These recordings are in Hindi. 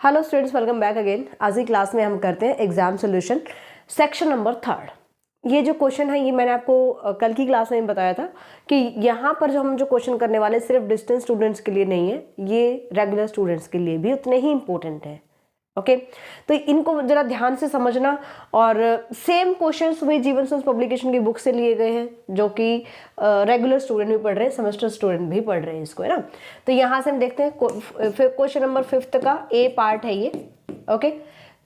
Hello students, welcome back again. आज की क्लास में हम करते हैं एग्जाम सॉल्यूशन सेक्शन नंबर 3। ये जो क्वेश्चन है ये मैंने आपको कल की क्लास में बताया था कि यहाँ पर जो हम क्वेश्चन करने वाले हैं सिर्फ डिस्टेंस स्टूडेंट्स के लिए नहीं है, ये रेगुलर स्टूडेंट्स के लिए भी उतने ही इंपॉर्टेंट है। ओके तो इनको जरा ध्यान से समझना। और सेम क्वेश्चंस वही जीवन सोच पब्लिकेशन की बुक से लिए गए हैं जो कि रेगुलर स्टूडेंट भी पढ़ रहे हैं, सेमेस्टर स्टूडेंट भी पढ़ रहे हैं इसको, है ना। तो यहाँ से हम देखते हैं क्वेश्चन नंबर 5 का ए पार्ट है ये। ओके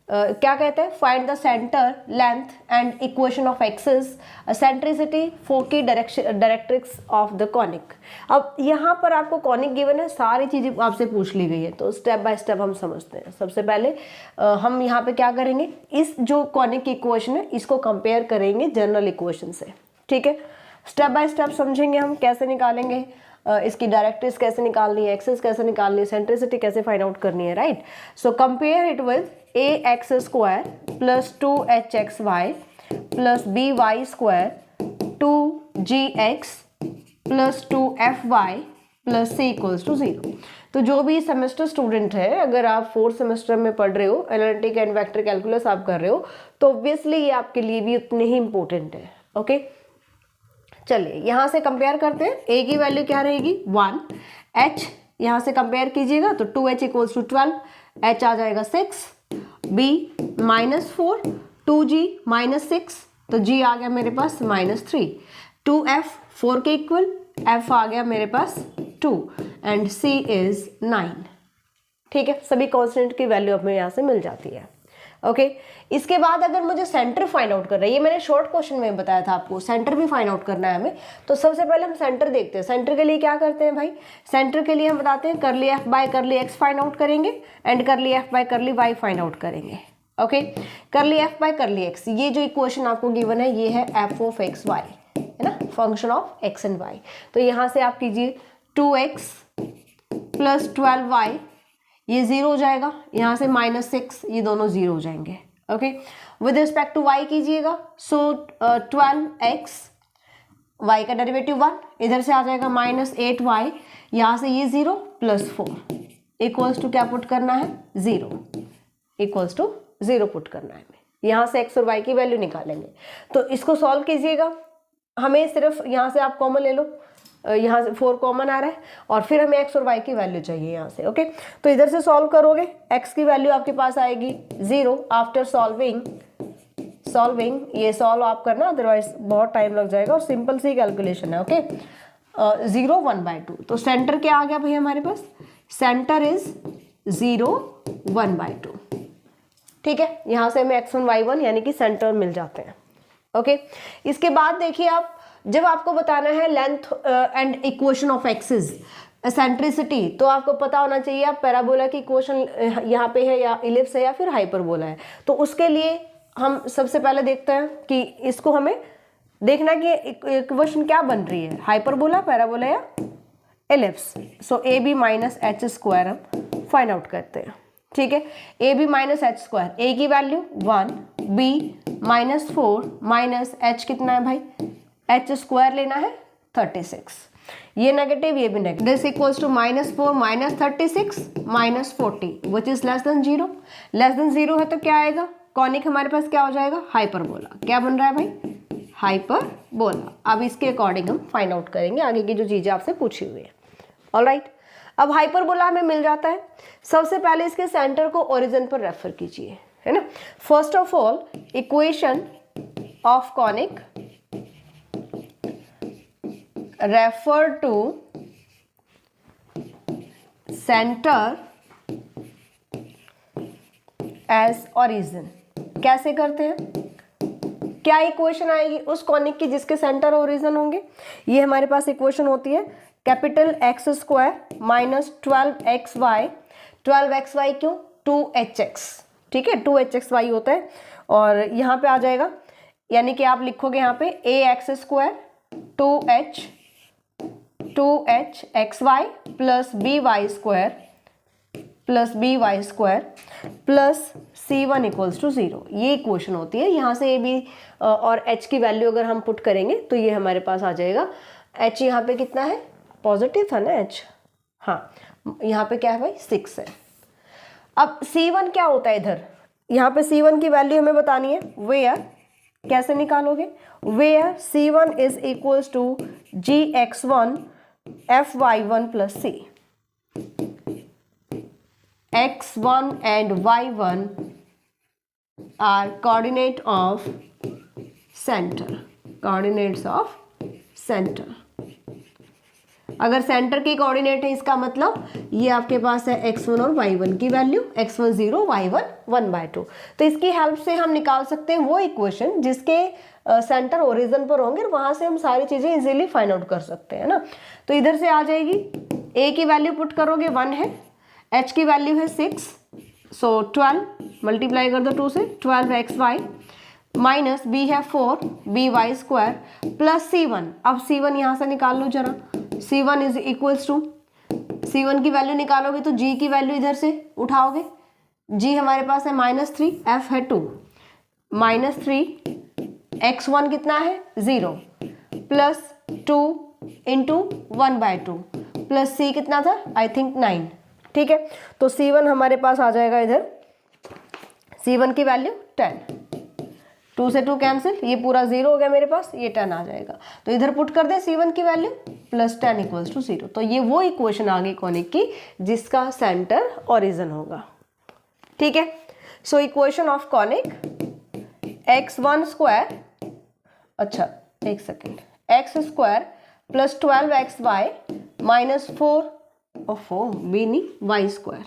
क्या कहते हैं, find the centre length and equation of axis centricity foci directrix of the conic. अब यहाँ पर आपको कॉनिक गिवन है, सारी चीजें आपसे पूछ ली गई है, तो स्टेप बाय स्टेप हम समझते हैं। सबसे पहले हम यहाँ पे क्या करेंगे, इस जो कॉनिक की इक्वेशन है इसको कंपेयर करेंगे जनरल इक्वेशन से। ठीक है, स्टेप बाय स्टेप समझेंगे हम कैसे निकालेंगे, इसकी डायरेक्ट्रिक्स कैसे निकालनी है, एक्सिस कैसे निकालनी है, सेंट्रिसिटी कैसे फाइंड आउट करनी है, right. So compare it with A x square plus 2hxy plus by square 2gx plus 2fy plus c equals to 0। तो जो भी सेमेस्टर स्टूडेंट है, अगर आप 4th सेमेस्टर में पढ़ रहे हो, एनालिटिक एंड वेक्टर कैलकुलस आप कर रहे हो, तो ऑब्वियसली ये आपके लिए भी उतने ही इंपॉर्टेंट है। ओके चलिए यहाँ से कंपेयर करते हैं। a की वैल्यू क्या रहेगी 1, h यहाँ से कंपेयर कीजिएगा तो 2h इक्वल्स टू 12, h आ जाएगा 6, b -4, 2g -6, तो g आ गया मेरे पास -3, 2f 4 के इक्वल, f आ गया मेरे पास 2 एंड c इज 9। ठीक है, सभी कॉन्स्टेंट की वैल्यू हमें यहाँ से मिल जाती है। ओके इसके बाद अगर मुझे सेंटर फाइंड आउट करना है, ये मैंने शॉर्ट क्वेश्चन में बताया था आपको, सेंटर भी फाइंड आउट करना है हमें। तो सबसे पहले हम सेंटर देखते हैं। सेंटर के लिए क्या करते हैं भाई, सेंटर के लिए हम बताते हैं curly f by curly x find out करेंगे and curly f by curly y find out करेंगे। Okay curly f by curly x, ये जो इक्वेशन आपको गिवन है ये है f ऑफ x y, है ना, function of x and y। तो यहाँ से आप कीजिए 2x प्लस 12y, ये 0 हो जाएगा, यहाँ से -6, ये दोनों 0 हो जाएंगे। Okay with respect to y कीजिएगा, सो 12x, y का डेरिवेटिव 1, इधर से आ जाएगा -8y, यहाँ से ये 0 प्लस 4 इक्वल्स टू क्या पुट करना है 0, इक्वल्स टू 0 पुट करना है। यहाँ से x और y की वैल्यू निकालेंगे, तो इसको सॉल्व कीजिएगा। हमें सिर्फ यहाँ से आप कॉमन ले लो, यहाँ से 4 कॉमन आ रहा है और फिर हमें x और y की वैल्यू चाहिए यहाँ से। ओके तो इधर से सॉल्व करोगे, x की वैल्यू आपके पास आएगी 0 आफ्टर सॉल्विंग ये सॉल्व आप करना, अदरवाइज बहुत टाइम लग जाएगा और सिंपल सी कैलकुलेशन है। ओके 0 1/2, तो सेंटर क्या आ गया भाई हमारे पास, सेंटर इज 0 1/2। ठीक है, यहाँ से हमें x1 y1 यानी कि सेंटर मिल जाते हैं। ओके इसके बाद देखिए आप, जब आपको बताना है length and equation of axis centricity, तो आपको पता होना चाहिए आप पैराबोला की इक्वेशन यहाँ पे है या इलिप्स है या फिर हाइपरबोला है। तो उसके लिए हम सबसे पहले देखते हैं कि इसको हमें देखना कि इक्वेशन क्या बन रही है, हाइपरबोला, पैराबोला या ellipse. So A B minus H square हम फाइंड आउट करते हैं। ठीक है, A B minus H square, A की वैल्यू 1, बी -4 माइनस एच कितना है भाई, एच स्क्वायर लेना है 36, ये नेगेटिव ये भी negative, this equals to -4 minus 36 minus 40 which is less than 0। Less than 0 है तो क्या आएगा, कॉनिक हमारे पास क्या हो जाएगा, हाइपरबोला। क्या बन रहा है भाई, हाइपरबोला। अब इसके अकॉर्डिंग हम फाइंड आउट करेंगे आगे की जो चीजें आपसे पूछी हुई है। ऑलराइट, अब हाइपरबोला हमें मिल जाता है। सबसे पहले इसके सेंटर को ओरिजिन पर रेफर कीजिए, है ना। First of all equation of conic refer to center as origin। कैसे करते हैं, क्या इक्वेशन आएगी उस कॉनिक की जिसके सेंटर ओरिजिन होंगे। ये हमारे पास इक्वेशन होती है capital x square minus 12xy, 12xy क्यों, 2hx। ठीक है, 2hxy होता है और यहाँ पे आ जाएगा, यानी कि आप लिखोगे यहाँ पे ax square 2hxy plus by square plus c1 equals to 0, ये इक्वेशन होती है। यहाँ से ए बी और h की वैल्यू अगर हम पुट करेंगे तो ये हमारे पास आ जाएगा, h यहाँ पे कितना है, पॉजिटिव था ना h, हाँ यहाँ पे क्या है भाई 6 है। अब C1 क्या होता है इधर, यहाँ पे C1 की वैल्यू हमें बतानी है, वेयर कैसे निकालोगे, where C1 is equals to Gx1 Fy1 plus C, x1 and y1 are coordinate of center, coordinates of center। अगर सेंटर की कोऑर्डिनेट है इसका मतलब ये आपके पास है x1 और y1 की वैल्यू, x1 0 y1 1/2। तो इसकी हेल्प से हम निकाल सकते हैं वो इक्वेशन जिसके सेंटर ओरिजिन पर होंगे, वहां से हम सारी चीजें इजीली फाइंड आउट कर सकते हैं ना। तो इधर से आ जाएगी, a की वैल्यू पुट करोगे 1 है, h की वैल्यू है 6, सो 12 मल्टीप्लाई कर दो 2 से, 12xy माइनस b है 4 by स्क्वायर प्लस C1। अब C1 यहाँ से निकाल लो जरा, C1 is equals to, C1 की वैल्यू निकालोगे तो G की वैल्यू इधर से उठाओगे, G हमारे पास है -3, F है 2, -3 x1 कितना है 0 प्लस 2 इंटू 1/2 प्लस C कितना था आई थिंक 9, ठीक है। तो C1 हमारे पास आ जाएगा इधर, C1 की वैल्यू 10, 2 से 2 कैंसिल, ये पूरा 0 हो गया मेरे पास, ये 10 आ जाएगा। तो इधर पुट कर दे C1 की वैल्यू प्लस 10 इक्वल्स टू 0। तो ये वो इक्वेशन आ गई कॉनिक की जिसका सेंटर ओरिजिन होगा, ठीक है। So equation of conic x1 square, अच्छा एक second, X square plus 12xy minus 4 B नहीं Y square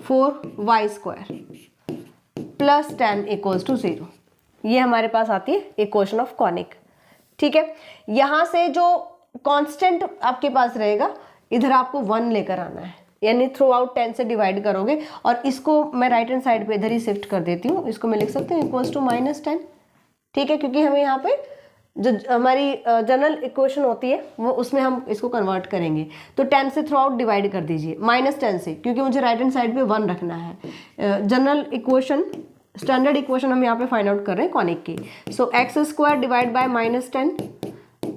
4y square plus 10 equals to 0, ये हमारे पास आती है इक्वेशन ऑफ कॉनिक, ठीक है। यहां से जो कांस्टेंट आपके पास रहेगा इधर आपको 1 लेकर आना है, यानी थ्रू आउट 10 से डिवाइड करोगे, और इसको मैं राइट हैंड साइड पे इधर ही शिफ्ट कर देती हूँ, इसको मैं लिख सकती हूँ इक्वल्स टू -10, ठीक है, क्योंकि हमें यहाँ पे जो हमारी जनरल इक्वेशन होती है वो उसमें हम इसको कन्वर्ट करेंगे। तो 10 से थ्रू आउट डिवाइड कर दीजिए, -10 से, क्योंकि मुझे राइट हैंड साइड पे 1 रखना है। जनरल इक्वेशन, स्टैंडर्ड इक्वेशन हम यहाँ पे फाइंड आउट कर रहे हैं कॉनिक की। So X square divide by -10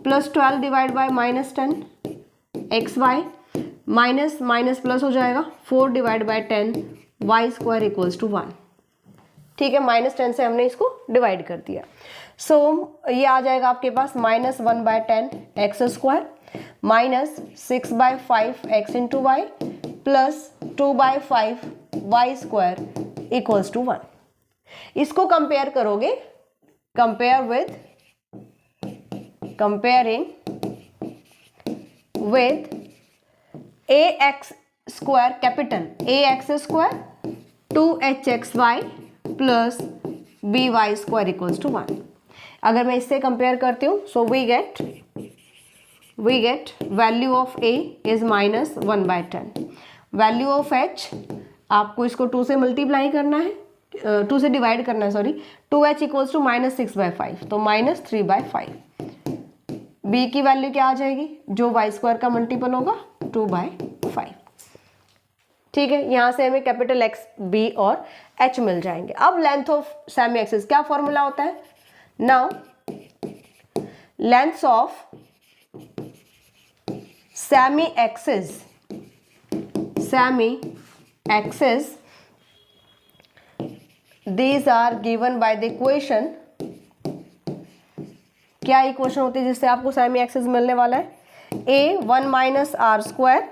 plus 12 divide by -10 X Y minus minus plus हो जाएगा 4 divide by 10 Y square equals to 1, ठीक है। -10 से हमने इसको डिवाइड कर दिया। सो ये आ जाएगा आपके पास -1/10 x square minus 6/5 x into y plus 2/5 y square equals to 1। इसको कंपेयर करोगे, compare with, comparing with A x square capital A x square 2hxy plus B y square equals to 1। अगर मैं इससे कंपेयर करती हूँ, so we get value of A is -1/10, value of H आपको इसको 2 से मल्टीप्लाई करना है, 2 से डिवाइड करना है, सॉरी, 2h इक्वल्स टू -6/5, तो -3/5। बी की वैल्यू क्या आ जाएगी, जो वाई स्क्वायर का मल्टीपल होगा 2/5, ठीक है। यहां से हमें कैपिटल एक्स, बी और एच मिल जाएंगे। अब लेंथ ऑफ सेमी एक्सिस क्या फॉर्मूला होता है, now length of semi axis these are given by the equation, क्या इक्वेशन होती है जिससे आपको सेमी एक्सिस मिलने वाला है, a 1 - r square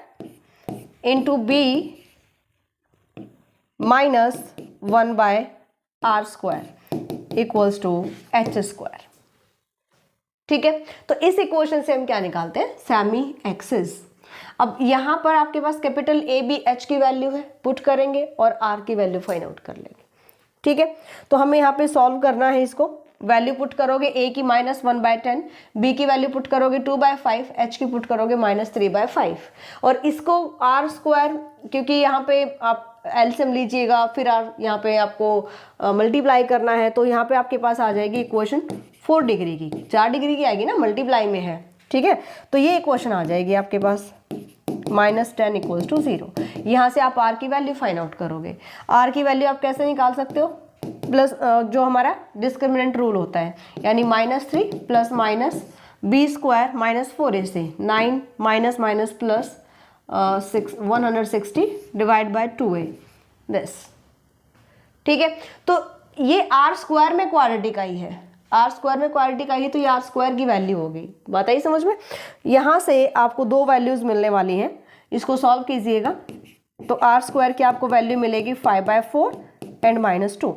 into b -1/r square equals to h square, ठीक है। तो इस इक्वेशन से हम क्या निकालते हैं, सेमी एक्सिस। अब यहां पर आपके पास कैपिटल ए बी एच की वैल्यू है, पुट करेंगे और आर की वैल्यू फाइंड आउट कर लेंगे, ठीक है। तो हमें यहाँ पे सॉल्व करना है इसको, वैल्यू पुट करोगे a की -1/10, b की वैल्यू पुट करोगे 2/5, h की पुट करोगे -3/5, और इसको r स्क्वायर, क्योंकि यहाँ पे आप एलसीएम लीजिएगा, फिर यहाँ पे आपको मल्टीप्लाई करना है, तो यहाँ पे आपके पास आ जाएगी इक्वेशन 4 डिग्री की, 4 डिग्री की आएगी ना, मल्टीप्लाई में है, ठीक है। तो ये इक्वेशन आ जाएगी आपके पास -10 इक्वल्स टू 0। यहाँ से आप r की वैल्यू फाइंड आउट करोगे। r की वैल्यू आप कैसे निकाल सकते हो, प्लस जो हमारा डिस्क्रिमिनेंट रूल होता है, यानी -3 प्लस माइनस बी स्क्वायर -4 से 9 minus minus plus 160 divide by 2a this, ठीक है। तो ये आर स्क्वायर में क्वाड्रेटिक का ही है, आर स्क्वायर में क्वाड्रेटिक का ही, तो ये आर स्क्वायर की वैल्यू हो गई। बात आई समझ में? यहाँ से आपको दो वैल्यूज मिलने वाली हैं, इसको सॉल्व कीजिएगा तो आर स्क्वायर की आपको वैल्यू मिलेगी 5/4 एंड -2,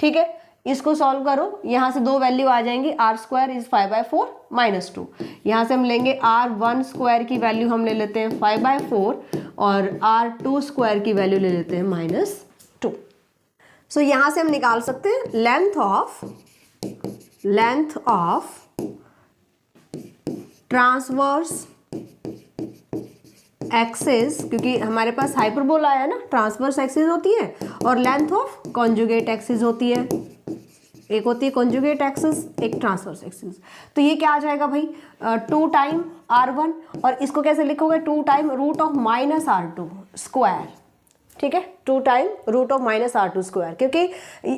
ठीक है। इसको सॉल्व करो, यहाँ से दो वैल्यू आ जाएंगी, आर स्क्वायर इज 5/4 -2, यहाँ से हम लेंगे R1 स्क्वायर की वैल्यू हम ले लेते हैं 5/4 और R2 स्क्वायर की वैल्यू ले लेते हैं -2। सो यहाँ से हम निकाल सकते हैं लेंथ ऑफ ट्रांसवर्स एक्सिस, क्योंकि हमारे पास हाइपरबोला है ना, ट्रांसवर्स एक्सिस होती है और लेंथ ऑफ कॉन्जुगेट एक्सिस होती है, एक होती है कॉन्जुगेट एक्सिस, एक ट्रांसवर्स एक्सिस। तो ये क्या आ जाएगा भाई, 2 टाइम R1, और इसको कैसे लिखोगे, 2 टाइम √−R2 स्क्वायर, ठीक है, 2 टाइम √−R2 स्क्वायर, क्योंकि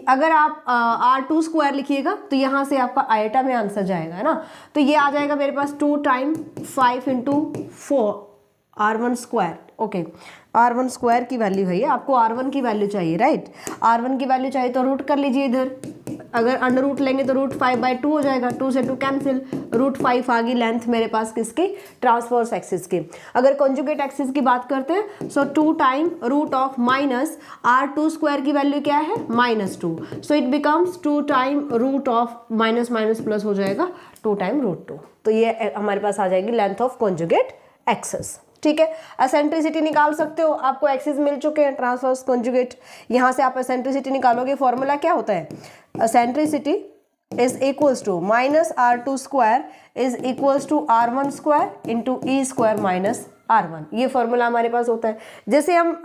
अगर आप R2 स्क्वायर लिखिएगा तो यहाँ से आपका आइटा में आंसर जाएगा ना, तो ये आ जाएगा मेरे पास 2 time 5 × 4 R1 square. Okay, R1 square की वैल्यू है ये, आपको R1 की वैल्यू चाहिए, राइट। R1 की वैल्यू चाहिए तो रूट कर लीजिए इधर, अगर अंडर रूट लेंगे तो √5/2 हो जाएगा, 2 से 2 कैंसिल, √5 आ गई लेंथ मेरे पास किसकी, ट्रांसवर्स एक्सिस की। अगर कॉन्जुगेट एक्सिस की बात करते हैं, सो 2 टाइम √−R2 स्क्वायर की वैल्यू क्या है, -2, so it becomes 2 time √−- plus हो जाएगा 2 टाइम √2। तो ये हमारे पास आ जाएगी लेंथ ऑफ कॉन्जुगेट एक्सिस, ठीक है। एसेंट्रिसिटी निकाल सकते हो, आपको एक्सिस मिल चुके हैं ट्रांसवर्स कॉन्जुगेट, यहाँ से आप एसेंट्रिसिटी निकालोगे, फॉर्मूला क्या होता है, eccentricity is equals to -R2 square is equals to R1 square into E square -R1, ये फॉर्मूला हमारे पास होता है। जैसे हम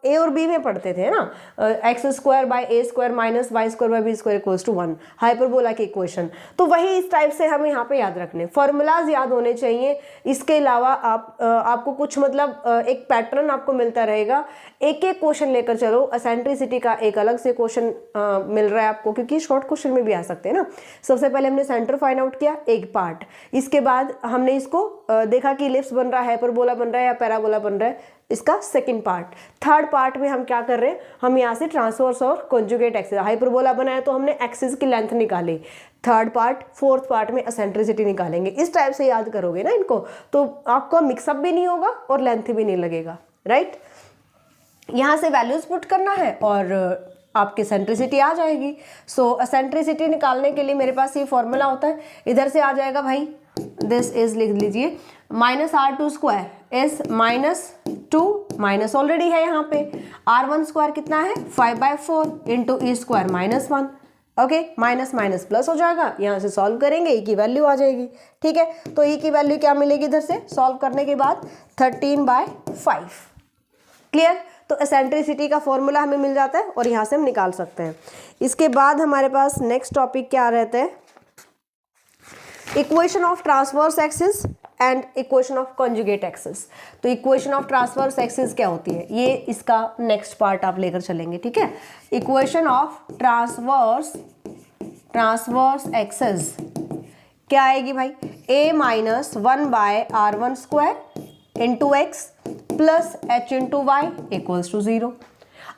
ए और बी में पढ़ते थे ना, x² / a² - y² / b² = 1, hyperbola की इक्वेशन, तो वही इस टाइप से हमें यहाँ पे याद रखने, फॉर्मूलाज याद होने चाहिए। इसके अलावा आपको कुछ मतलब एक पैटर्न आपको मिलता रहेगा, एक एक क्वेश्चन लेकर चलो। एसेंट्रिसिटी का एक अलग से क्वेश्चन मिल रहा है आपको, क्योंकि शॉर्ट क्वेश्चन में भी आ सकते हैं ना। सबसे पहले हमने सेंटर फाइंड आउट किया, एक पार्ट, इसके बाद हमने इसको देखा कि इलिप्स बन रहा है, हाइपरबोला बन रहा है या पैराबोला बन रहा है, इसका सेकंड पार्ट। थर्ड पार्ट में हम क्या कर रहे हैं, हम यहाँ से ट्रांसवर्स और कॉन्जुगेट एक्सिस, हाइपरबोला बनाया तो हमने एक्सिस की लेंथ निकाली, थर्ड पार्ट, फोर्थ पार्ट में एसेंट्रिसिटी निकालेंगे। इस टाइप से याद करोगे ना इनको, तो आपको मिक्सअप भी नहीं होगा और लेंथ भी नहीं लगेगा, राइट। यहाँ से वैल्यूज पुट करना है और आपकी एसेंट्रिसिटी आ जाएगी। सो एसेंट्रिसिटी निकालने के लिए मेरे पास ये फॉर्मूला होता है, इधर से आ जाएगा भाई, दिस इज लिख लीजिए -R2 square is -2 minus already है यहाँ पे, R1 स्क्वायर कितना है 5/4 into E square -1, okay, minus plus हो जाएगा, यहाँ से सॉल्व करेंगे E की वैल्यू आ जाएगी, ठीक है। तो E की वैल्यू क्या मिलेगी इधर से सॉल्व करने के बाद 13/5, क्लियर। तो एसेंट्रिसिटी का फॉर्मूला हमें मिल जाता है और यहाँ से हम निकाल सकते हैं। इसके बाद हमारे पास नेक्स्ट टॉपिक क्या रहता है, equation of transverse axis and equation of conjugate axis. तो इक्वेशन ऑफ ट्रांसवर्स एक्सिस क्या होती है, ये इसका नेक्स्ट पार्ट आप लेकर चलेंगे, ठीक है। इक्वेशन ऑफ ट्रांसवर्स एक्सिस क्या आएगी भाई, a-1/R1 square into x plus h into y equals to 0।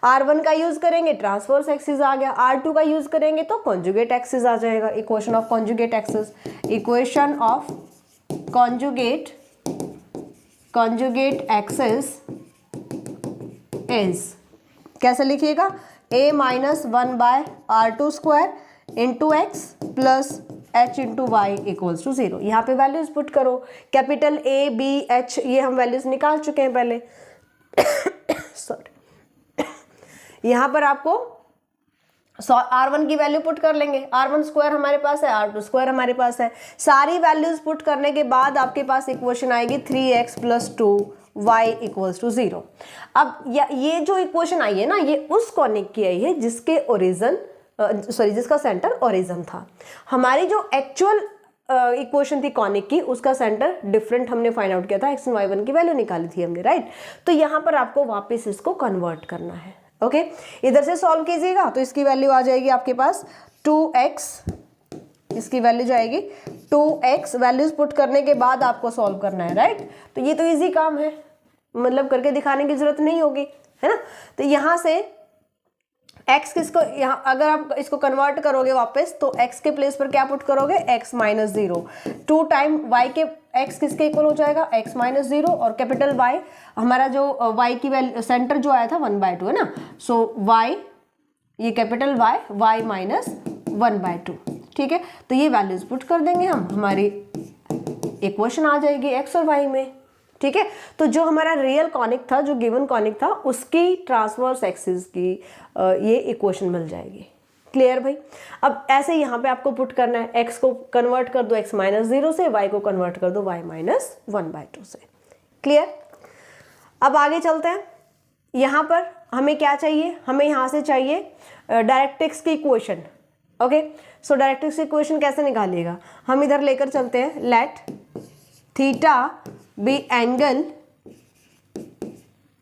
R1 का यूज करेंगे ट्रांसवर्स एक्सिस आ गया, R2 का यूज करेंगे तो कॉन्जुगेट एक्सिस आ जाएगा। Equation of conjugate axis, equation of conjugate axis is, कैसे लिखिएगा, a-1/R2 square into x plus h into y equals to 0। यहाँ पे वैल्यूज पुट करो, कैपिटल A B H ये हम वैल्यूज निकाल चुके हैं पहले सॉरी। यहाँ पर आपको R1 की वैल्यू पुट कर लेंगे, R1 स्क्वायर हमारे पास है, R2 स्क्वायर हमारे पास है, सारी वैल्यूज पुट करने के बाद आपके पास इक्वेशन आएगी 3x + 2y इक्वल्स टू 0। अब ये जो इक्वेशन आई है ना, ये उस कॉनिक की आई है जिसके ओरिजिन जिसका सेंटर ओरिजिन था। हमारी जो एक्चुअल इक्वेशन थी कॉनिक की, उसका सेंटर डिफरेंट हमने फाइंड आउट किया था, x और y1 की वैल्यू निकाली थी हमने, राइट। तो यहाँ पर आपको वापस इसको कन्वर्ट करना है, ओके। इधर से सॉल्व कीजिएगा तो इसकी वैल्यू आ जाएगी आपके पास 2x, इसकी वैल्यू जाएगी 2x, वैल्यूज पुट करने के बाद आपको सॉल्व करना है, राइट। तो ये तो इजी काम है, मतलब करके दिखाने की जरूरत नहीं होगी, है ना। तो यहाँ से x किसको, यहाँ अगर आप इसको कन्वर्ट करोगे वापस तो x के प्लेस पर क्या पुट करोगे, x माइनस 0, 2 टाइम y के x किसके इक्वल हो जाएगा, x माइनस 0, और कैपिटल Y हमारा जो y की वैल्यू सेंटर जो आया था 1/2 है ना, सो y ये कैपिटल y माइनस 1/2, ठीक है। तो ये वैल्यूज पुट कर देंगे हम, हमारी इक्वेशन आ जाएगी x और y में, ठीक है। तो जो हमारा रियल कॉनिक था, जो गिवन कॉनिक था, उसकी ट्रांसवर्स एक्सिस की ये इक्वेशन मिल जाएगी। क्लियर भाई। अब ऐसे यहाँ पे आपको पुट करना है, x को कन्वर्ट कर दो x माइनस 0 से, y को कन्वर्ट कर दो y माइनस 1/2 से। क्लियर। अब आगे चलते हैं। यहाँ पर हमें क्या चाहिए, हमें यहाँ से चाहिए डायरेक्ट्रिक्स की इक्वेशन। ओके, सो डायरेक्ट्रिक्स की इक्वेशन कैसे निकालिएगा, हम इधर लेकर चलते हैं, let theta be angle,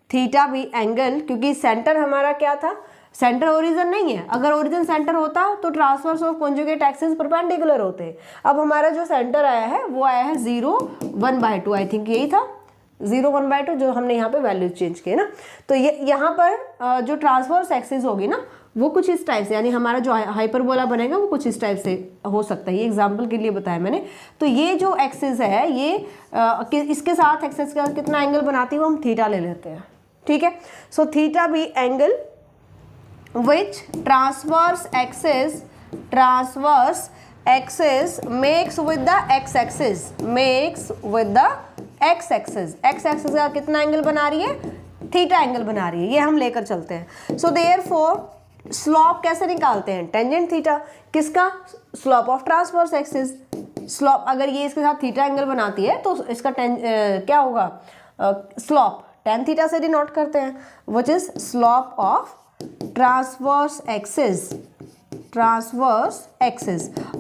theta be angle, क्योंकि सेंटर हमारा क्या था, सेंटर ओरिजिन नहीं है। अगर ओरिजिन सेंटर होता तो transverse of conjugate axis perpendicular होते। अब हमारा जो सेंटर आया है वो आया है 0, 1/2, आई थिंक यही था 0, 1/2, जो हमने यहाँ पे वैल्यूज चेंज किए ना। तो ये यहाँ पर जो ट्रांसवर्स एक्सिस होगी ना वो कुछ इस टाइप से, यानी हमारा जो हाइपरबोला बनेगा वो कुछ इस टाइप से हो सकता है। ये एग्जांपल के लिए बताया मैंने। तो ये जो एक्सिस है ये इसके साथ एक्सिस का कितना एंगल बनाती है वो हम थीटा ले लेते हैं, ठीक है। So theta be angle which transverse axis makes with the x axis, makes with the x axis, x axis का कितना एंगल बना रही है, थीटा एंगल बना रही है। ये हम लेकर चलते हैं। सो देयरफॉर स्लॉप कैसे निकालते हैं, टेंजेंट थीटा, किसका, slope of transverse axis. Slope अगर ये इसके साथ थीटा एंगल बनाती है तो इसका क्या होगा, स्लॉप टेन थीटा से डिनोट करते हैं, which is slope of transverse axis.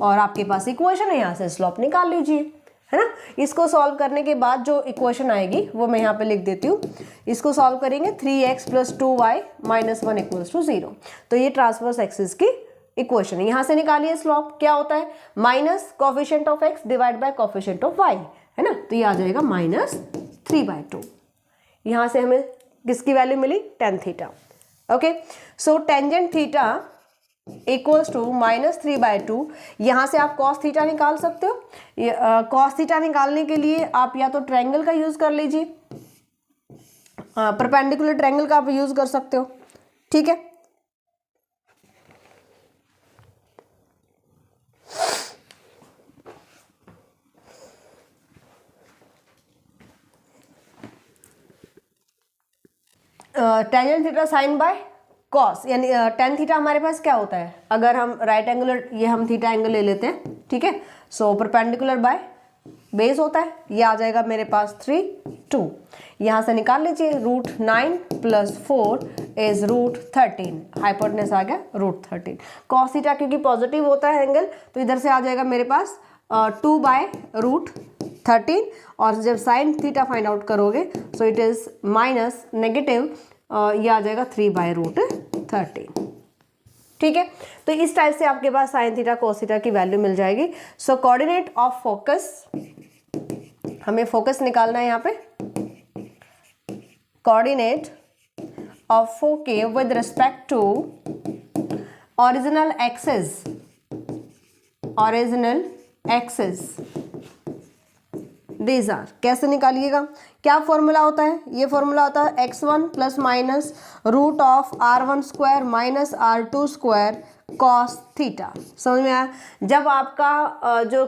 और आपके पास इक्वेशन है, यहाँ से स्लॉप निकाल लीजिए, है ना। इसको सॉल्व करने के बाद जो इक्वेशन आएगी वो मैं यहाँ पे लिख देती हूँ। इसको सॉल्व करेंगे 3x + 2y - 1 = 0। तो ये ट्रांसवर्स एक्सिस की इक्वेशन है। यहाँ से निकालिए स्लॉप, क्या होता है, minus coefficient of x divide by coefficient of y, है ना। तो ये आ जाएगा -3/2। यहाँ से हमें किसकी वैल्यू मिली, tan theta. Okay, so tangent theta equals to -3/2। यहाँ से आप cos थीटा निकाल सकते हो। cos थीटा निकालने के लिए आप या तो ट्रायंगल का यूज कर लीजिए, परपेंडिकुलर ट्रायंगल का आप यूज कर सकते हो, ठीक है। Tangent theta sine by cos, यानी tan थीटा हमारे पास क्या होता है, अगर हम राइट एंगुलर, ये हम थीटा एंगल ले लेते हैं, ठीक है। सो परपेंडिकुलर बाय बेस होता है, ये आ जाएगा मेरे पास 3, 2। यहाँ से निकाल लीजिए, √9 + 4 इज √13, हाइपोटेनस आ गया √13। कॉस थीटा क्योंकि पॉजिटिव होता है एंगल, तो इधर से आ जाएगा मेरे पास 2/√13, और जब साइन थीटा फाइंड आउट करोगे so it is minus negative, ये आ जाएगा 3/√13, ठीक है। तो इस टाइप से आपके पास साइन थीटा कोस थीटा की वैल्यू मिल जाएगी। सो कोऑर्डिनेट ऑफ फोकस, हमें फोकस निकालना है यहाँ पे, coordinate of foci with respect to original axis, these are, कैसे निकालिएगा, क्या फॉर्मूला होता है, ये फॉर्मूला होता है x1 ± √r1² - r2² cos theta. समझ में आया। जब आपका जो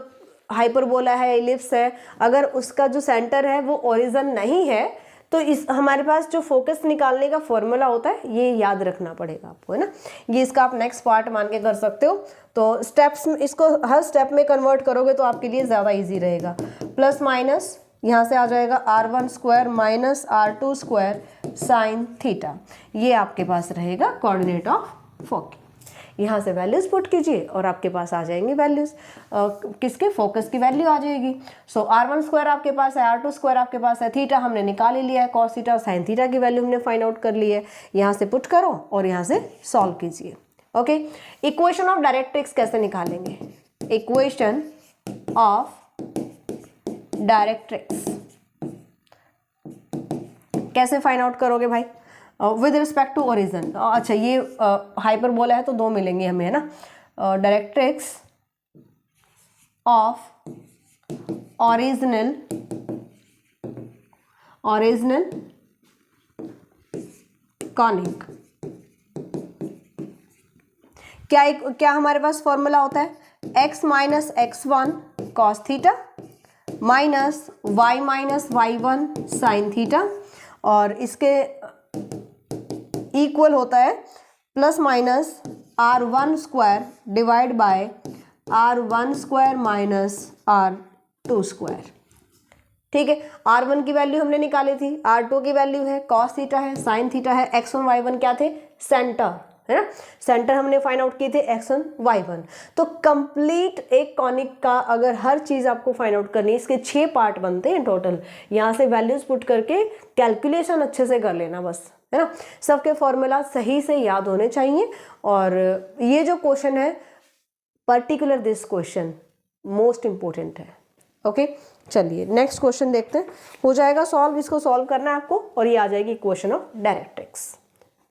हाइपरबोला है, इलिप्स है, अगर उसका जो सेंटर है वो ओरिजिन नहीं है तो इस हमारे पास जो फोकस निकालने का फॉर्मूला होता है ये याद रखना पड़ेगा आपको, है ना। ये इसका आप नेक्स्ट पार्ट मान के कर सकते हो। तो स्टेप्स, इसको हर स्टेप में कन्वर्ट करोगे तो आपके लिए ज़्यादा इजी रहेगा। प्लस माइनस यहाँ से आ जाएगा r1² - r2² साइन थीटा, ये आपके पास रहेगा कोऑर्डिनेट ऑफ फोके। यहाँ से वैल्यूज पुट कीजिए और आपके पास आ जाएंगी वैल्यूज, किसके, फोकस की वैल्यू आ जाएगी। सो r1² आपके पास है, r2² आपके पास है, थीटा हमने निकाल ही लिया है, कॉस थीटा और साइन थीटा की वैल्यू हमने फाइंड आउट कर ली है। यहाँ से पुट करो और यहाँ से सॉल्व कीजिए। ओके, इक्वेशन ऑफ डायरेक्ट्रिक्स कैसे निकालेंगे, इक्वेशन ऑफ डायरेक्ट्रिक्स कैसे फाइंड आउट करोगे भाई, विद रिस्पेक्ट टू ओरिजिन। अच्छा ये हाइपरबोला है तो 2 मिलेंगे हमें, है ना। Directrix of original conic. क्या हमारे पास फॉर्मूला होता है, x minus x1 cos theta minus y1 sine theta, और इसके इक्वल होता है plus minus r1 square divide bye r1 square minus r2 square. ठीक है, r1 की वैल्यू हमने निकाली थी, r2 की वैल्यू है cos थीटा है, sin थीटा है, x1 y1 क्या थे, सेंटर, है ना। सेंटर हमने फाइंड आउट किए थे x1 y1। तो कंप्लीट एक कॉनिक का अगर हर चीज आपको फाइंड आउट करनी है, इसके 6 पार्ट बनते हैं टोटल। यहाँ से वैल्यूज पुट करके कैलकुलेशन अच्छे से कर लेना बस, है ना। सबके फॉर्मूला सही से याद होने चाहिए। और ये जो क्वेश्चन है, particular this question most important है। ओके, चलिए नेक्स्ट क्वेश्चन देखते हैं। हो जाएगा सॉल्व, इसको सॉल्व करना है आपको, और ये आ जाएगी equation of directrix,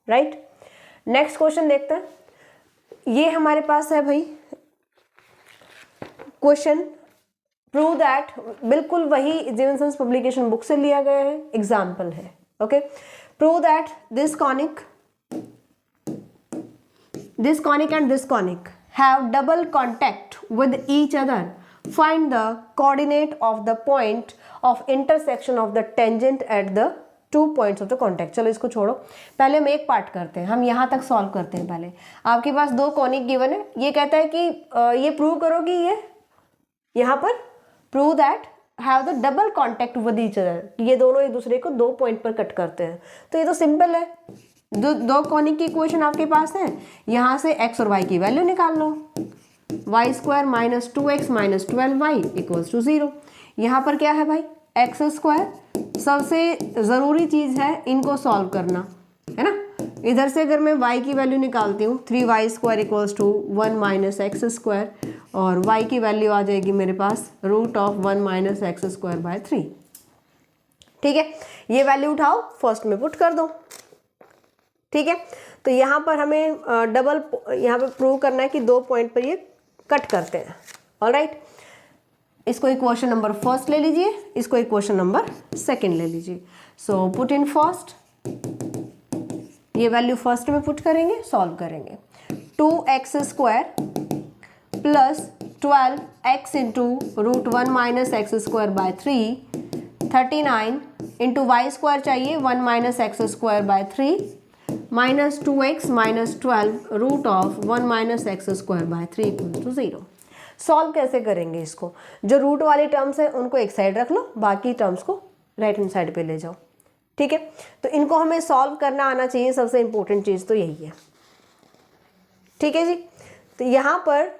right. Next question देखते हैं। ये हमारे पास है भाई क्वेश्चन, प्रूव दैट, बिल्कुल वही जेवनसन्स पब्लिकेशन बुक से लिया गया है, एग्जाम्पल है। Okay, prove that this conic and this conic have double contact with each other. Find the coordinate of the point of intersection of the tangent at the 2 points of the contact. चलो इसको छोड़ो, पहले हम एक पार्ट करते हैं, हम यहाँ तक सॉल्व करते हैं। पहले आपके पास 2 कॉनिक गिवन है, ये कहता है कि ये प्रूव करो कि ये यहाँ पर prove that have the double contact with each other, ये दोनों एक दूसरे को 2 पॉइंट पर कट करते हैं। तो ये तो सिंपल है, दो कॉनिक की इक्वेशन आपके पास है, यहाँ से x और y की वैल्यू निकाल लो। Y square minus 2x minus 12y equals to 0। यहाँ पर क्या है भाई, एक्स स्क्वायर। सबसे ज़रूरी चीज़ है इनको सॉल्व करना, है ना। इधर से अगर मैं y की वैल्यू निकालती हूँ, 3y square equals to 1 minus x square, और y की वैल्यू आ जाएगी मेरे पास root of 1 minus x square by 3। ठीक है, ये वैल्यू उठाओ, फर्स्ट में पुट कर दो। ठीक है, तो यहाँ पर हमें डबल यहाँ पर प्रूव करना है कि 2 पॉइंट पर ये कट करते हैं। ऑलराइट, इसको इक्वेशन नंबर फर्स्ट ले लीजिए, इसको इक्वेशन नंबर सेकंड ले लीजिए। सो पुट इन फर्स्ट, ये वैल्यू फर्स्ट में पुट करेंगे, सॉल्व करेंगे। 2x square plus 12x into root 1 minus x square by 3, 39 into y square चाहिए 1 minus x square by 3 minus 2x minus 12 root of 1 minus x square by 3 equal to 0। Solve कैसे करेंगे इसको, जो रूट वाली टर्म्स है उनको एक साइड रख लो, बाकी टर्म्स को राइट हैंड साइड पे ले जाओ। ठीक है, तो इनको हमें सॉल्व करना आना चाहिए, सबसे इंपॉर्टेंट चीज़ तो यही है। ठीक है जी, तो यहाँ पर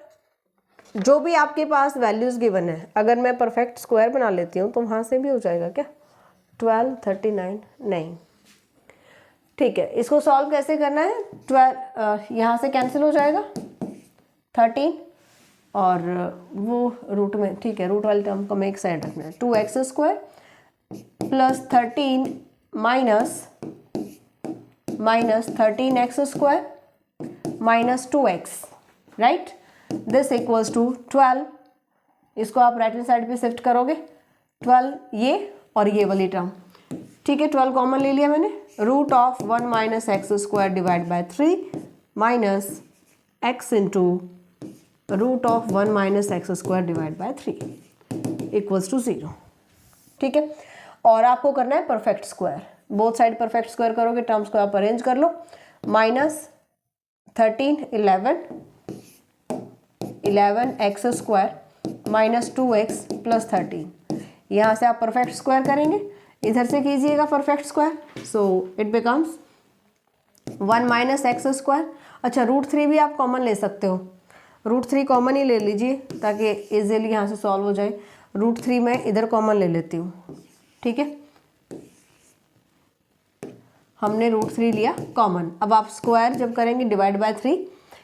जो भी आपके पास वैल्यूज़ गिवन है, अगर मैं परफेक्ट स्क्वायर बना लेती हूँ तो वहाँ से भी हो जाएगा क्या, 12, 39, नहीं। ठीक है, इसको सॉल्व कैसे करना है, 12 यहाँ से कैंसिल हो जाएगा, 13 और वो रूट में, ठीक है, रूट वाली टर्म को हमें एक साइड रखना है। 2x square plus 13 minus 13x square minus 2x, right, this equals to 12। इसको आप राइट हैंड साइड पे शिफ्ट करोगे, 12 ये और ये वाली टर्म, ठीक है, 12 कॉमन ले लिया मैंने, root of 1 minus x square divide by 3 minus x into root of 1 minus x square divide by 3 equals to 0। ठीक है, और आपको करना है perfect square, both side perfect square करोगे, टर्म्स को आप अरेंज कर लो। Minus 13 11 X square minus 2x plus 13, यहाँ से आप परफेक्ट स्क्वायर करेंगे, इधर से कीजिएगा perfect square, so it becomes 1 minus x square. अच्छा, रूट 3 भी आप कॉमन ले सकते हो, रूट 3 कॉमन ही ले लीजिए ताकि इजीली यहाँ से सॉल्व हो जाए। रूट 3 मैं इधर कॉमन ले लेती हूँ। ठीक है, हमने रूट 3 लिया कॉमन। अब आप स्क्वायर जब करेंगे डिवाइड बाय 3,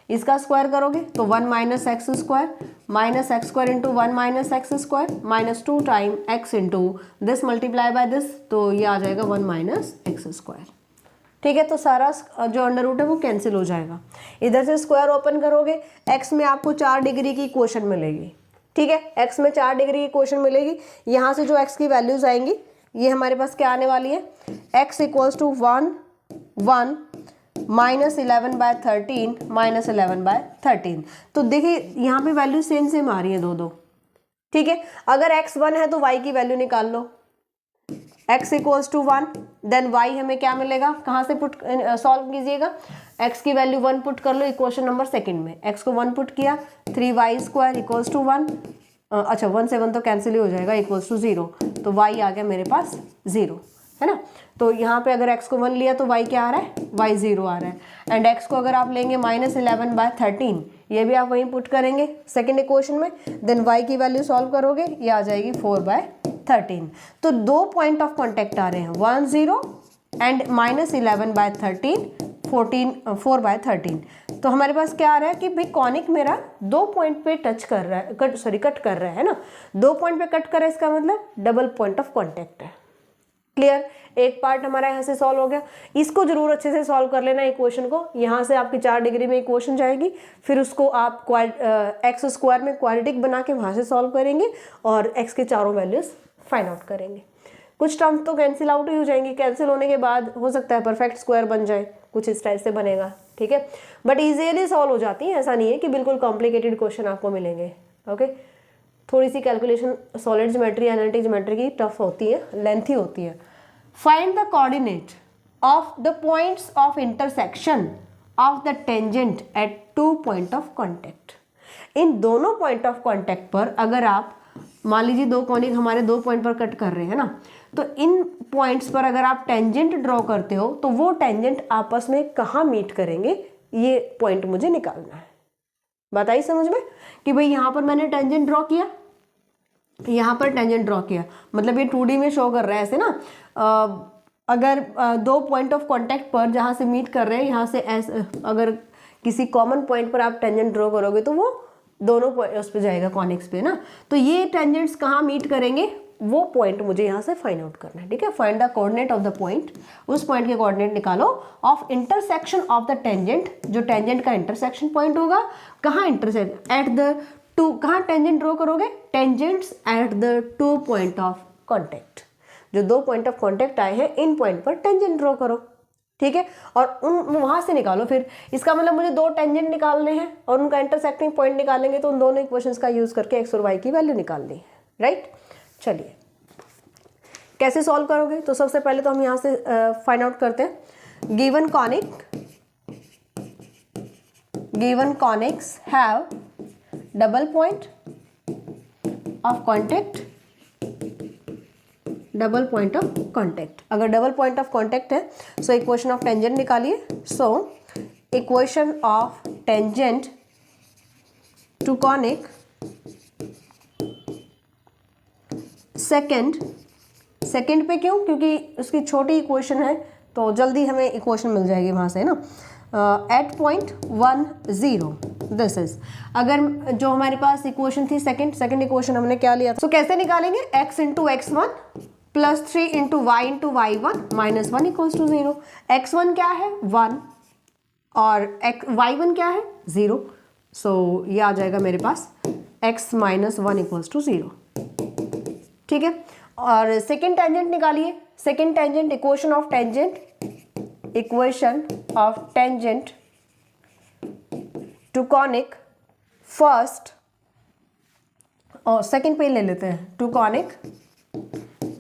इसका स्क्वायर करोगे तो 1 minus x square into 1 minus x square minus 2 time x into this multiply by this, तो ये आ जाएगा 1 माइनस एक्स स्क्वायर। ठीक है, तो सारा जो अंडर रूट है वो कैंसिल हो जाएगा। इधर से स्क्वायर ओपन करोगे, एक्स में आपको 4 डिग्री की इक्वेशन मिलेगी। ठीक है, एक्स में 4 डिग्री की इक्वेशन मिलेगी। यहाँ से जो एक्स की वैल्यूज आएंगी ये हमारे पास क्या आने वाली है, एक्स इक्वल्स टू 1 1 -11/13 -11/13। तो देखिए यहाँ पे वैल्यू सेम सेम आ रही है दो। ठीक है, अगर x 1 है तो y की वैल्यू निकाल लो, x equals to 1, then y हमें क्या मिलेगा, कहाँ से पुट सॉल्व कीजिएगा, x की वैल्यू 1 पुट कर लो इक्वेशन नंबर सेकंड में, x को 1 पुट किया, 3y² इक्वल्स टू 1, अच्छा 1 से 1 तो कैंसिल ही हो जाएगा, इक्वल्स टू 0, तो y आ गया मेरे पास 0, है ना। तो यहाँ पे अगर x को 1 लिया तो y क्या आ रहा है, y 0 आ रहा है। एंड x को अगर आप लेंगे -11/13, ये भी आप वहीं पुट करेंगे सेकंड इक्वेशन में, देन y की वैल्यू सॉल्व करोगे, ये आ जाएगी 4/13। तो 2 पॉइंट ऑफ कॉन्टेक्ट आ रहे हैं, 1 0 एंड -11/13 4/13। तो हमारे पास क्या आ रहा है कि भाई कॉनिक मेरा 2 पॉइंट पे टच कर रहा है, कट कर रहा है ना, 2 पॉइंट पे कट कर रहा है, इसका मतलब डबल पॉइंट ऑफ कॉन्टेक्ट है। क्लियर, एक पार्ट हमारा यहाँ से सॉल्व हो गया। इसको जरूर अच्छे से सॉल्व कर लेना इक्वेशन को, यहाँ से आपकी 4 डिग्री में इक्वेशन जाएगी, फिर उसको आप एक्स स्क्वायर में क्वाड्रेटिक बना के वहाँ से सॉल्व करेंगे और एक्स के चारों वैल्यूज फाइंड आउट करेंगे। कुछ टर्म्स तो कैंसिल आउट ही हो जाएंगी, कैंसिल होने के बाद हो सकता है परफेक्ट स्क्वायर बन जाए, कुछ इस टाइप से बनेगा। ठीक है, बट ईजिली सॉल्व हो जाती है, ऐसा नहीं है कि बिल्कुल कॉम्प्लिकेटेड क्वेश्चन आपको मिलेंगे। ओके, थोड़ी सी calculation solid geometry, analytic geometry की टफ होती है, लेंथी होती है। Find the coordinate of the points of intersection of the tangent at 2 point of contact. इन दोनों पॉइंट ऑफ कॉन्टेक्ट पर अगर आप मान लीजिए 2 कॉनिक हमारे 2 पॉइंट पर कट कर रहे हैं ना, तो इन पॉइंट्स पर अगर आप टेंजेंट ड्रॉ करते हो तो वो टेंजेंट आपस में कहाँ मीट करेंगे, ये पॉइंट मुझे निकालना है। बात आई समझ में कि भाई यहाँ पर मैंने टेंजेंट ड्रॉ किया, यहाँ पर टेंजेंट ड्रॉ किया, मतलब ये 2D में शो कर रहा है ऐसे ना। अगर 2 पॉइंट ऑफ कॉन्टेक्ट पर जहाँ से मीट कर रहे हैं, यहाँ से ऐसे अगर किसी कॉमन पॉइंट पर आप टेंजेंट ड्रॉ करोगे तो वो दोनों उस पर जाएगा, कॉनिक्स पे ना। तो ये टेंजेंट्स कहाँ मीट करेंगे, वो पॉइंट मुझे यहाँ से फाइंड आउट करना है। ठीक है, find the coordinate of the point, उस पॉइंट के कोऑर्डिनेट निकालो of intersection of the tangent, जो टेंजेंट का इंटरसेक्शन पॉइंट होगा, कहाँ इंटरसेक्ट, एट द 2, कहाँ टेंजेंट ड्रॉ करोगे, tangents at the 2 point of contact, जो 2 पॉइंट ऑफ कॉन्टेक्ट आए हैं इन पॉइंट पर टेंजेंट ड्रॉ करो। ठीक है, और उन वहां से निकालो। फिर इसका मतलब मुझे 2 टेंजेंट निकालने हैं और उनका इंटरसेक्टिंग पॉइंट निकालेंगे, तो उन दोनों इक्वेशंस का यूज करके एक्स और वाई की वैल्यू निकालनी है। राइट, चलिए कैसे सॉल्व करोगे, तो सबसे पहले तो हम यहाँ से फाइंड आउट करते हैं। Given conics have double point of contact, double point of contact. अगर डबल पॉइंट ऑफ कॉन्टेक्ट है सो इक्वेशन ऑफ टेंजेंट निकालिए। So equation of tangent to conic second पे क्यों, क्योंकि उसकी छोटी इक्वेशन है तो जल्दी हमें इक्वेशन मिल जाएगी वहाँ से ना। एट पॉइंट 1 0 दिस इज, अगर जो हमारे पास इक्वेशन थी सेकंड इक्वेशन हमने क्या लिया था, तो कैसे निकालेंगे, x into x1 plus 3 into y into y1 minus 1 equals to 0। x1 क्या है 1 और y1 क्या है 0, सो ये आ जाएगा मेरे पास x माइनस 1 इक्वल्स टू 0। ठीक है, और सेकेंड टेंजेंट निकालिए। Second tangent, equation of tangent to conic first और सेकेंड पे ले लेते हैं, to conic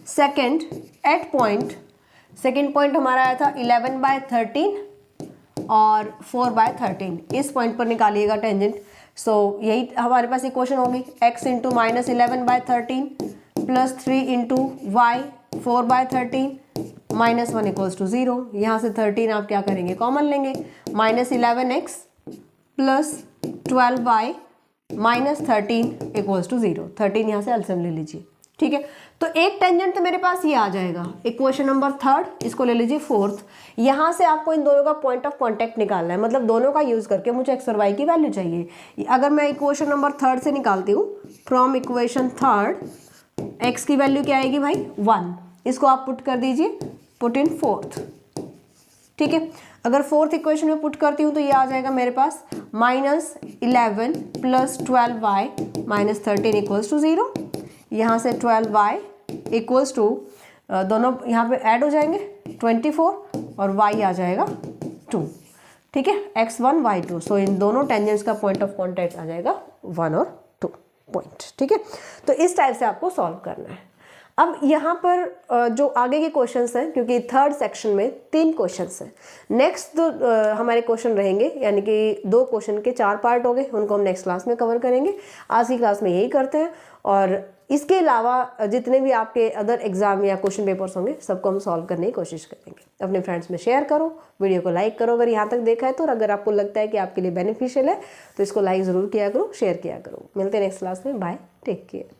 second at point, second point हमारा आया था 11/13 और 4/13, इस पॉइंट पर निकालिएगा टेंजेंट। सो यही हमारे पास इक्वेशन होगी, x into minus 11/13 plus 3 into y 4/13 minus 1 equals to 0। यहाँ से 13 आप क्या करेंगे, कॉमन लेंगे, minus 11x plus 12y minus 13 equals to 0। 13 यहाँ से एलसीएम ले लीजिए। ठीक है, तो एक टेंजेंट तो मेरे पास ये आ जाएगा, इक्वेशन नंबर थर्ड, इसको ले लीजिए फोर्थ। यहाँ से आपको इन दोनों का पॉइंट ऑफ कांटेक्ट निकालना है, मतलब दोनों का यूज करके मुझे एक्स और वाई की वैल्यू चाहिए। अगर मैं इक्वेशन नंबर थर्ड से निकालती हूँ, फ्रॉम इक्वेशन थर्ड एक्स की वैल्यू क्या आएगी भाई 1, इसको आप पुट कर दीजिए, पुट इन फोर्थ। ठीक है। अगर फोर्थ इक्वेशन में पुट करती हूँ तो ये आ जाएगा मेरे पास -11 + 12y - 13 इक्वल्स टू 0। यहाँ से 12y इक्वल्स टू दोनों यहाँ पे ऐड हो जाएंगे 24 और y आ जाएगा 2। ठीक है, x1 y2। सो इन दोनों टेंजेंट्स का पॉइंट ऑफ कॉन्टैक्ट आ जाएगा 1 और 2 पॉइंट। ठीक है, तो इस टाइप से आपको सॉल्व करना है। अब यहाँ पर जो आगे के क्वेश्चंस हैं, क्योंकि थर्ड सेक्शन में 3 क्वेश्चंस हैं, नेक्स्ट जो हमारे क्वेश्चन रहेंगे, यानी कि 2 क्वेश्चन के 4 पार्ट हो गए, उनको हम नेक्स्ट क्लास में कवर करेंगे। आज की क्लास में यही करते हैं, और इसके अलावा जितने भी आपके अदर एग्जाम या क्वेश्चन पेपर्स होंगे सबको हम सॉल्व करने की कोशिश करेंगे। अपने फ्रेंड्स में शेयर करो, वीडियो को लाइक करो अगर यहाँ तक देखा है तो, और अगर आपको लगता है कि आपके लिए बेनिफिशियल है तो इसको लाइक ज़रूर किया करो, शेयर किया करो। मिलते हैं नेक्स्ट क्लास में। Bye, take care.